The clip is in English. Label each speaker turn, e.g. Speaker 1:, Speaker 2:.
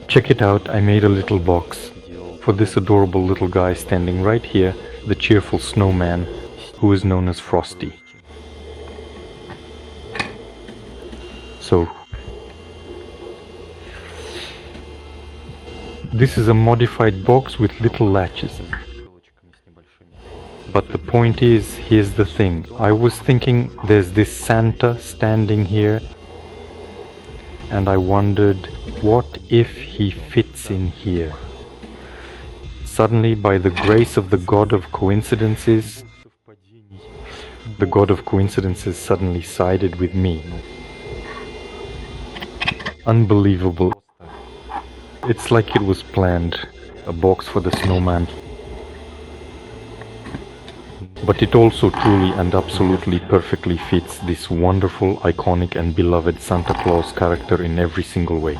Speaker 1: Check it out, I made a little box for this adorable little guy standing right here, the cheerful snowman, who is known as Frosty. So, this is a modified box with little latches. But the point is, here's the thing. I was thinking there's this Santa standing here, and I wondered, what if he fits in here? Suddenly, by the grace of the god of coincidences, the god of coincidences suddenly sided with me. Unbelievable. It's like it was planned, a box for the snowman. But it also truly and absolutely perfectly fits this wonderful, iconic and beloved Santa Claus character in every single way.